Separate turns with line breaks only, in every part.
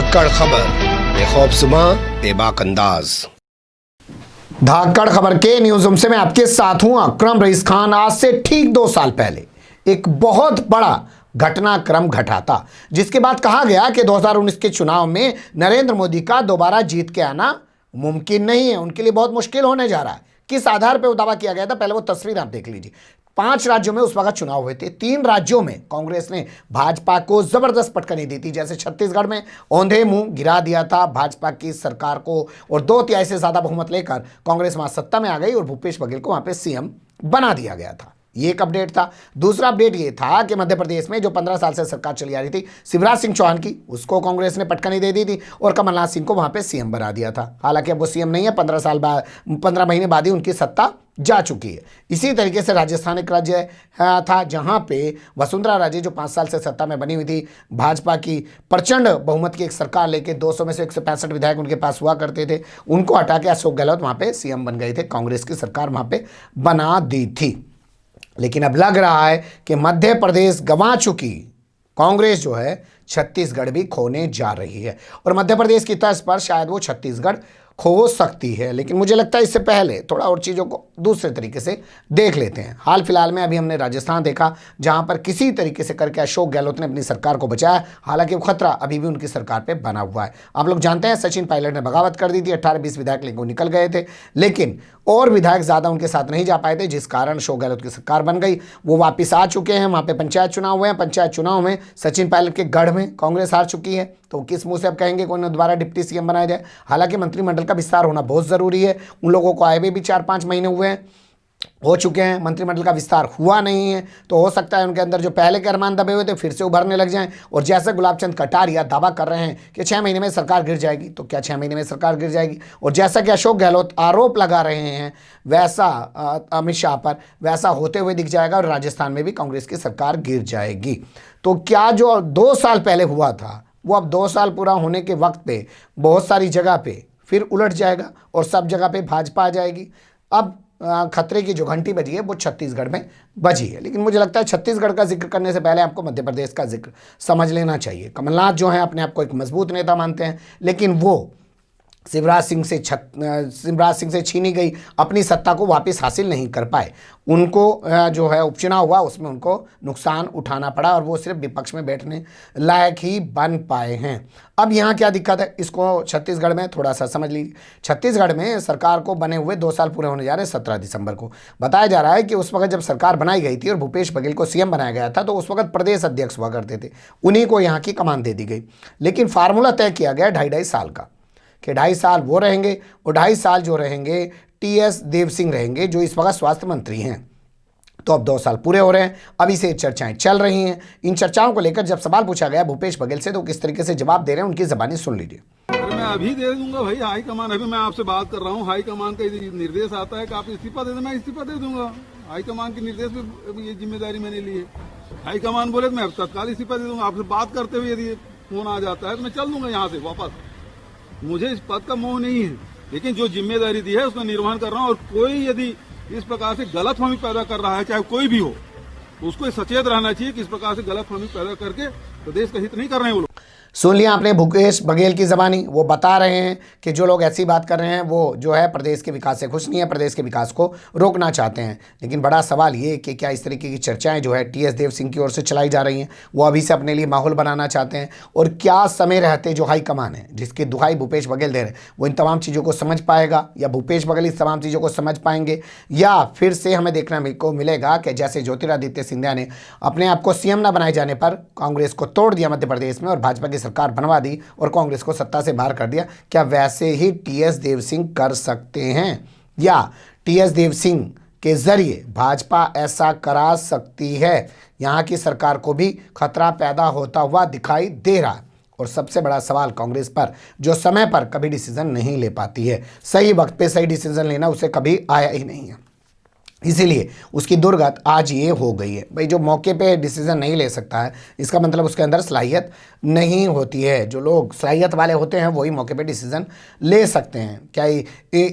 धाकड़ खबर बेखौफजुमा बेबाक अंदाज।
धाकड़ खबर के न्यूज रूम से मैं आपके साथ हूं अकरम रईस खान। आज से ठीक 2 साल पहले एक बहुत बड़ा घटनाक्रम घटा था, जिसके बाद कहा गया कि 2019 के चुनाव में नरेंद्र मोदी का दोबारा जीत के आना मुमकिन नहीं है, उनके लिए बहुत मुश्किल होने जा रहा है। किस आधार पर वो दावा किया गया था, पहले वो तस्वीर आप देख लीजिए। 5 राज्यों में उस वक्त चुनाव हुए थे। 3 राज्यों में कांग्रेस ने भाजपा को जबरदस्त पटकनी दी थी। जैसे छत्तीसगढ़ में औंधे मुंह गिरा दिया था भाजपा की सरकार को, और 2 तिहाई से ज्यादा बहुमत लेकर कांग्रेस वहां सत्ता में आ गई और भूपेश बघेल को वहां पे सीएम बना दिया गया था। ये एक अपडेट था। दूसरा अपडेट ये था कि मध्य प्रदेश में जो 15 साल से सरकार चली आ रही थी शिवराज सिंह चौहान की, उसको कांग्रेस ने पटकनी दे दी थी और कमलनाथ सिंह को वहां पे सीएम बना दिया था। हालांकि अब वो सीएम नहीं है, 15 महीने बाद ही उनकी सत्ता जा चुकी है। इसी तरीके से राजस्थान एक राज्य था जहां पे वसुंधरा राजे जो 5 साल से सत्ता में बनी हुई थी, भाजपा की प्रचंड बहुमत की एक सरकार लेके 200 में से 165 विधायक उनके पास हुआ करते थे, उनको हटा के अशोक गहलोत वहां पे सीएम बन गए थे। कांग्रेस की सरकार वहां पे बना दी थी। लेकिन अब लग रहा है कि मध्य प्रदेश गंवा चुकी कांग्रेस जो है छत्तीसगढ़ भी खोने जा रही है, और मध्य प्रदेश की तर्ज पर शायद वो छत्तीसगढ़ खो सकती है। लेकिन मुझे लगता है इससे पहले थोड़ा और चीज़ों को दूसरे तरीके से देख लेते हैं। हाल फिलहाल में अभी हमने राजस्थान देखा, जहां पर किसी तरीके से करके अशोक गहलोत ने अपनी सरकार को बचाया। हालांकि वो खतरा अभी भी उनकी सरकार पे बना हुआ है। आप लोग जानते हैं सचिन पायलट ने बगावत कर दी थी, 18-20 विधायक लेकर निकल गए थे, लेकिन और विधायक ज़्यादा उनके साथ नहीं जा पाए थे, जिस कारण अशोक गहलोत की सरकार बन गई। वो वापस आ चुके हैं, वहाँ पे पंचायत चुनाव हुए हैं। पंचायत चुनाव में सचिन पायलट के गढ़ में कांग्रेस हार चुकी है, तो किस मुंह से अब कहेंगे कोई दोबारा डिप्टी सीएम बनाया जाए। हालांकि मंत्रिमंडल का विस्तार होना बहुत ज़रूरी है। उन लोगों को आए हुए भी 4-5 महीने हुए हैं, हो चुके हैं, मंत्रिमंडल का विस्तार हुआ नहीं है, तो हो सकता है उनके अंदर जो पहले के अरमान दबे हुए थे फिर से उभरने लग जाएं। और जैसे गुलाबचंद कटारिया दावा कर रहे हैं कि 6 महीने में सरकार गिर जाएगी, तो क्या 6 महीने में सरकार गिर जाएगी? और जैसा कि अशोक गहलोत आरोप लगा रहे हैं वैसा अमित शाह पर, वैसा होते हुए दिख जाएगा और राजस्थान में भी कांग्रेस की सरकार गिर जाएगी। तो क्या जो 2 साल पहले हुआ था वो अब 2 साल पूरा होने के वक्त पे बहुत सारी जगह पे फिर उलट जाएगा और सब जगह पे भाजपा आ जाएगी? अब खतरे की जो घंटी बजी है वो छत्तीसगढ़ में बजी है। लेकिन मुझे लगता है छत्तीसगढ़ का जिक्र करने से पहले आपको मध्य प्रदेश का जिक्र समझ लेना चाहिए। कमलनाथ जो है अपने आप को एक मजबूत नेता मानते हैं, लेकिन वो शिवराज सिंह से छीनी गई अपनी सत्ता को वापस हासिल नहीं कर पाए। उनको जो है उपचुनाव हुआ उसमें उनको नुकसान उठाना पड़ा और वो सिर्फ विपक्ष में बैठने लायक ही बन पाए हैं। अब यहाँ क्या दिक्कत है, इसको छत्तीसगढ़ में थोड़ा सा समझ लीजिए। छत्तीसगढ़ में सरकार को बने हुए 2 साल पूरे होने जा रहे हैं 17 दिसंबर को। बताया जा रहा है कि उस वक्त जब सरकार बनाई गई थी और भूपेश बघेल को सीएम बनाया गया था, तो उस वक्त प्रदेश अध्यक्ष हुआ करते थे, उन्हीं को यहाँ की कमान दे दी गई। लेकिन फार्मूला तय किया गया 2.5 साल का, कि 2.5 साल वो रहेंगे और 2.5 साल जो रहेंगे टीएस देव सिंह रहेंगे, जो इस वक्त स्वास्थ्य मंत्री हैं। तो अब 2 साल पूरे हो रहे हैं, अभी से चर्चाएं चल रही हैं। इन चर्चाओं को लेकर जब सवाल पूछा गया भूपेश बघेल से, तो किस तरीके से जवाब दे रहे हैं उनकी जबानी सुन लीजिए।
मैं अभी दे दूंगा भाई, हाईकमान, अभी मैं आपसे बात कर रहा हूँ, हाईकमान का निर्देश आता है कि आप इस्तीफा दे दें, मैं इस्तीफा दे दूंगा। हाईकमान के निर्देश पे ये जिम्मेदारी मैंने ली है। हाईकमान बोले तो मैं तत्काल इस्तीफा दे दूंगा। आपसे बात करते हुए यदि फोन आ जाता है तो मैं चल दूंगा यहाँ से वापस। मुझे इस पद का मोह नहीं है, लेकिन जो जिम्मेदारी दी है उसका निर्वहन कर रहा हूँ। और कोई यदि इस प्रकार से गलतफहमी पैदा कर रहा है, चाहे कोई भी हो, तो उसको सचेत रहना चाहिए कि इस प्रकार से गलतफहमी पैदा करके प्रदेश का हित नहीं कर रहे हैं वो लोग।
सुन लिया आपने भूपेश बघेल की जबानी। वो बता रहे हैं कि जो लोग ऐसी बात कर रहे हैं वो जो है प्रदेश के विकास से खुश नहीं है, प्रदेश के विकास को रोकना चाहते हैं। लेकिन बड़ा सवाल ये कि क्या इस तरीके की चर्चाएं जो है टीएस देव सिंह की ओर से चलाई जा रही हैं, वो अभी से अपने लिए माहौल बनाना चाहते हैं? और क्या समय रहते जो हाईकमान है जिसकी दुहाई भूपेश बघेल दे रहे हैं, वो इन तमाम चीज़ों को समझ पाएगा, या भूपेश बघेल इस तमाम चीज़ों को समझ पाएंगे, या फिर से हमें देखने को मिलेगा कि जैसे ज्योतिरादित्य सिंधिया ने अपने आप को सीएम न बनाए जाने पर कांग्रेस को तोड़ दिया मध्य प्रदेश में और भाजपा की सरकार बनवा दी और कांग्रेस को सत्ता से बाहर कर दिया, क्या वैसे ही टीएस देव सिंह कर सकते हैं? या टीएस देव सिंह के जरिए भाजपा ऐसा करा सकती है? यहां की सरकार को भी खतरा पैदा होता हुआ दिखाई दे रहा है। और सबसे बड़ा सवाल कांग्रेस पर, जो समय पर कभी डिसीजन नहीं ले पाती है, सही वक्त पे सही डिसीजन लेना उसे कभी आया ही नहीं है। इसीलिए उसकी दुर्गत आज ये हो गई है। भाई जो मौके पे डिसीजन नहीं ले सकता है, इसका मतलब उसके अंदर सलाहियत नहीं होती है। जो लोग सलाहियत वाले होते हैं वही मौके पे डिसीजन ले सकते हैं। क्या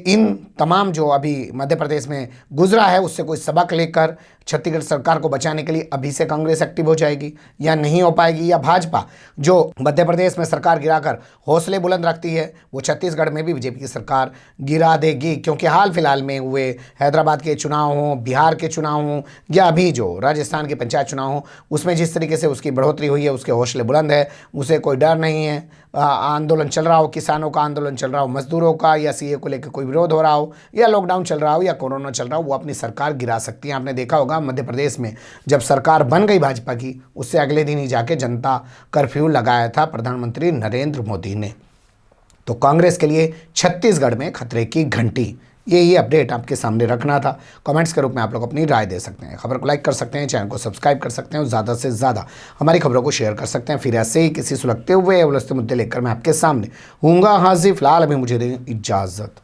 इन तमाम जो अभी मध्य प्रदेश में गुजरा है उससे कोई सबक लेकर छत्तीसगढ़ सरकार को बचाने के लिए अभी से कांग्रेस एक्टिव हो जाएगी या नहीं हो पाएगी, या भाजपा जो मध्य प्रदेश में सरकार गिराकर हौसले बुलंद रखती है वो छत्तीसगढ़ में भी बीजेपी की सरकार गिरा देगी? क्योंकि हाल फिलहाल में हुए हैदराबाद के चुनाव हों, बिहार के चुनाव हों या अभी जो राजस्थान के पंचायत चुनाव हों, उसमें जिस तरीके से उसकी बढ़ोतरी हुई है, उसके हौसले बुलंद है, उसे कोई डर नहीं है। आंदोलन चल रहा हो, किसानों का आंदोलन चल रहा हो, मजदूरों का, या सीए को लेकर कोई विरोध हो रहा हो, या लॉकडाउन चल रहा हो, या कोरोना चल रहा हो, वो अपनी सरकार गिरा सकती है। आपने देखा होगा मध्य प्रदेश में जब सरकार बन गई भाजपा की, उससे अगले दिन ही जाके जनता कर्फ्यू लगाया था प्रधानमंत्री नरेंद्र मोदी ने। तो कांग्रेस के लिए छत्तीसगढ़ में खतरे की घंटी, यही अपडेट आपके सामने रखना था। कमेंट्स के रूप में आप लोग अपनी राय दे सकते हैं, खबर को लाइक कर सकते हैं, चैनल को सब्सक्राइब कर सकते हैं और ज़्यादा से ज़्यादा हमारी खबरों को शेयर कर सकते हैं। फिर ऐसे ही किसी सुलगते हुए या उलझते मुद्दे लेकर मैं आपके सामने हूँगा हाजिर। फिलहाल अभी मुझे दें इजाज़त।